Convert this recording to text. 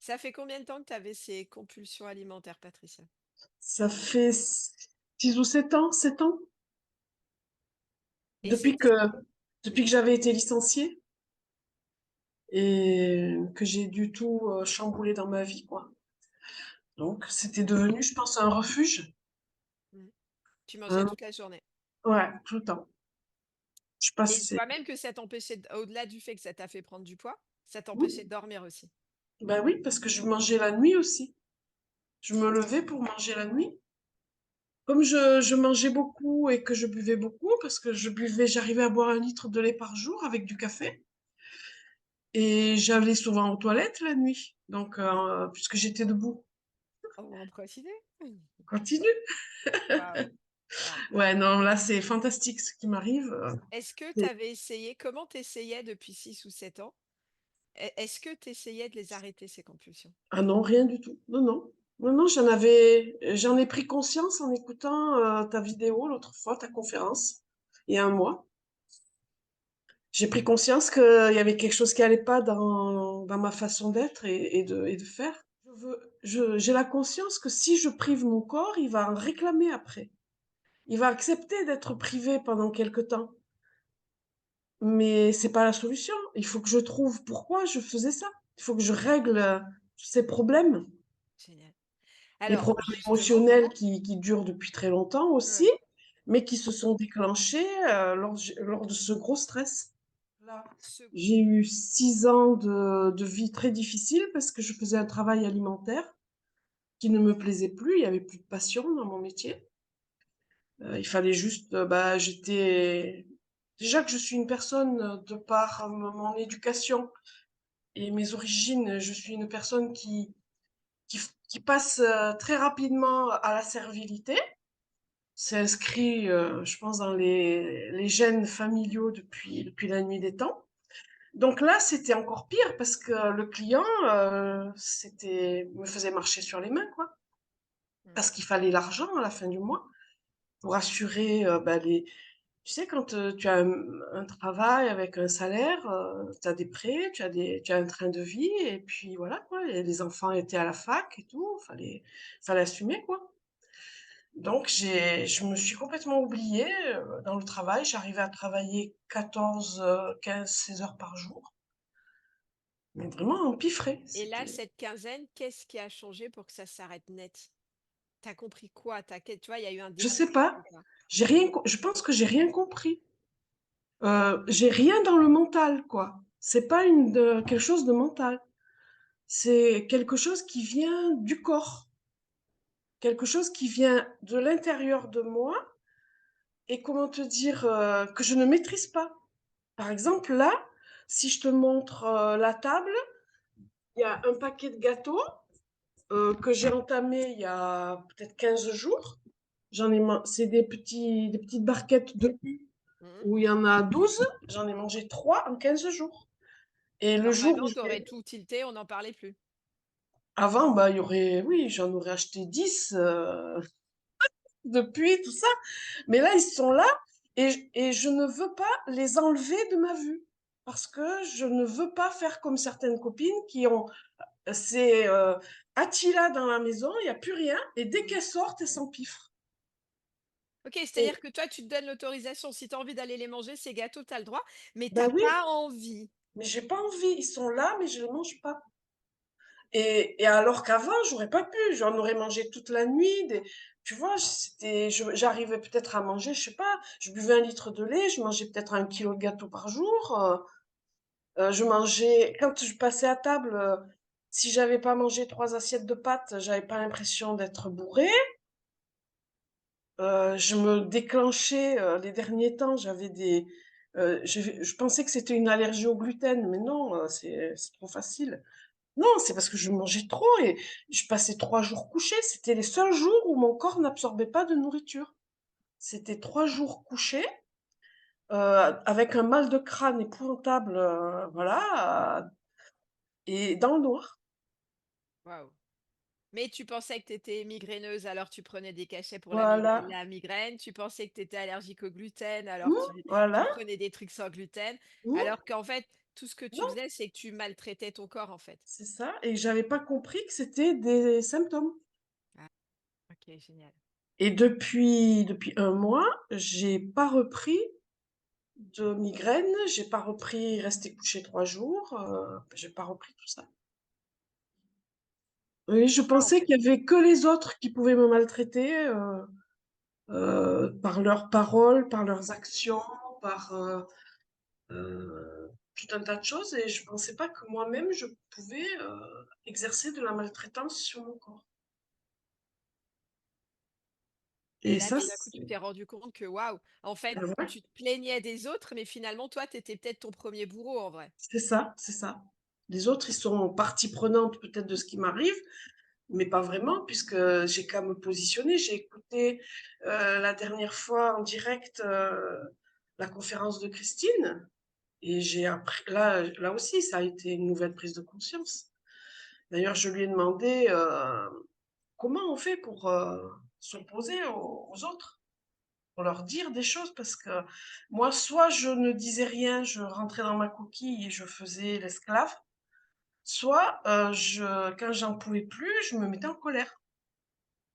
Ça fait combien de temps que tu avais ces compulsions alimentaires, Patricia? Ça fait 6 ou 7 ans, 7 ans, Et depuis que, c'était depuis que j'avais été licenciée et que j'ai du tout chamboulé dans ma vie, quoi. Donc, c'était devenu, je pense, un refuge. Mmh. Tu mangeais Hein. toute la journée. Ouais, tout le temps. Je Et tu passais. vois même que ça t'empêchait au-delà du fait que ça t'a fait prendre du poids, ça t'empêchait Oui, de dormir aussi? ben oui, parce que je mangeais la nuit aussi. Je me levais pour manger la nuit. Comme je mangeais beaucoup et que je buvais beaucoup, parce que j'arrivais à boire 1 litre de lait par jour avec du café. Et j'allais souvent aux toilettes la nuit, donc puisque j'étais debout. On va en profiter. Continue. Waouh, waouh. Ouais, non, là, c'est fantastique ce qui m'arrive. Est-ce que tu C'est- avais essayé comment tu essayais depuis 6 ou 7 ans? Est-ce que tu essayais de les arrêter, ces compulsions? Ah non, rien du tout. Non, non. Non, non, j'en ai pris conscience en écoutant ta vidéo l'autre fois, ta conférence, il y a un mois. J'ai pris conscience qu'il y avait quelque chose qui allait pas dans ma façon d'être et de faire. J'ai la conscience que si je prive mon corps, il va en réclamer après. Il va accepter d'être privé pendant quelque temps. Mais c'est pas la solution. Il faut que je trouve pourquoi je faisais ça. Il faut que je règle ces problèmes. Génial. Les Alors problèmes justement, émotionnels qui durent depuis très longtemps aussi, ouais, mais qui se sont déclenchés lors de ce gros stress. Là, ce j'ai eu 6 ans de vie très difficile parce que je faisais un travail alimentaire qui ne me plaisait plus. Il y avait plus de passion dans mon métier. Il fallait juste, bah, déjà que je suis une personne de par mon éducation et mes origines, je suis une personne qui passe très rapidement à la servilité. C'est inscrit, je pense, dans les gènes familiaux depuis la nuit des temps. Donc là, c'était encore pire parce que le client, me faisait marcher sur les mains, quoi. mmh, Parce qu'il fallait l'argent à la fin du mois pour assurer, bah, tu sais, quand tu as un travail avec un salaire, tu as des prêts, tu as un train de vie, et puis voilà, quoi. Et les enfants étaient à la fac et tout, fallait assumer, quoi. Donc je me suis complètement oubliée dans le travail. J'arrivais à travailler 14, 15, 16 heures par jour, mais vraiment empiffré. et là, C'était, cette quinzaine, qu'est-ce qui a changé pour que ça s'arrête net? T'as compris quoi? Tu vois, il y a eu un je déclic sais pas. ou pas? Je pense que j'ai rien compris. J'ai rien dans le mental, quoi. C'est pas quelque chose de mental. C'est quelque chose qui vient du corps, quelque chose qui vient de l'intérieur de moi et comment te dire que je ne maîtrise pas. Par exemple, là, si je te montre la table, il y a un paquet de gâteaux que j'ai entamé il y a peut-être 15 jours. C'est des petites barquettes de Mmh. où il y en a 12. J'en ai mangé 3 en 15 jours. Et le jour où Normalement, tu aurais tout tilté, on n'en parlait plus. avant, bah, oui, j'en aurais acheté 10 depuis, tout ça. Mais là, ils sont là et je ne veux pas les enlever de ma vue. Parce que je ne veux pas faire comme certaines copines qui ont ces Attila dans la maison, il n'y a plus rien, et dès Mmh. qu'elles sortent, elles s'empiffrent. OK, Et c'est-à-dire que toi, tu te donnes l'autorisation, si tu as envie d'aller les manger, ces gâteaux, tu as le droit, mais tu ben as oui, pas envie. mais j'ai pas envie. Ils sont là, mais je les mange pas. Et alors qu'avant, j'aurais pas pu. J'en aurais mangé toute la nuit. Tu vois, j'arrivais peut-être à manger, je sais pas, je buvais 1 litre de lait, je mangeais peut-être 1 kilo de gâteau par jour. Je mangeais, quand je passais à table, si j'avais pas mangé 3 assiettes de pâtes, j'avais pas l'impression d'être bourrée. Je me déclenchais, les derniers temps, je pensais que c'était une allergie au gluten, mais non, c'est trop facile. Non, c'est parce que je mangeais trop et je passais 3 jours couchée. C'était les seuls jours où mon corps n'absorbait pas de nourriture. C'était 3 jours couchés, avec un mal de crâne épouvantable, voilà, et dans le noir. Waouh! Mais tu pensais que tu étais migraineuse, alors tu prenais des cachets pour Voilà. la migraine. Tu pensais que tu étais allergique au gluten, alors Mmh, tu voilà. prenais des trucs sans gluten. Mmh, Alors qu'en fait, tout ce que tu Non, faisais, c'est que tu maltraitais ton corps, en fait. c'est ça et j'avais pas compris que c'était des symptômes Ah, OK, génial. et depuis un mois, j'ai pas repris de migraine, j'ai pas repris rester couchée 3 jours, j'ai pas repris tout ça. Oui, je Ça, en pensais fait. qu'il y avait que les autres qui pouvaient me maltraiter, par leurs paroles, par leurs actions, par, tout un tas de choses et je pensais pas que moi-même je pouvais, exercer de la maltraitance sur mon corps Et et là, ça tout d'un coup, c'est tu t'es rendu compte que, waouh, en fait, ouais, tu te plaignais des autres, mais finalement, toi, tu étais peut-être ton premier bourreau, en vrai. c'est ça, c'est ça. Les autres, ils sont partie prenante peut-être de ce qui m'arrive, mais pas vraiment puisque j'ai qu'à me positionner. J'ai écouté, la dernière fois en direct, la conférence de Christine et j'ai appris là aussi, ça a été une nouvelle prise de conscience. D'ailleurs, je lui ai demandé, comment on fait pour, s'opposer aux autres? Pour leur dire des choses parce que moi, soit je ne disais rien, je rentrais dans ma coquille et je faisais l'esclave, soit, quand j'en pouvais plus, je me mettais en colère.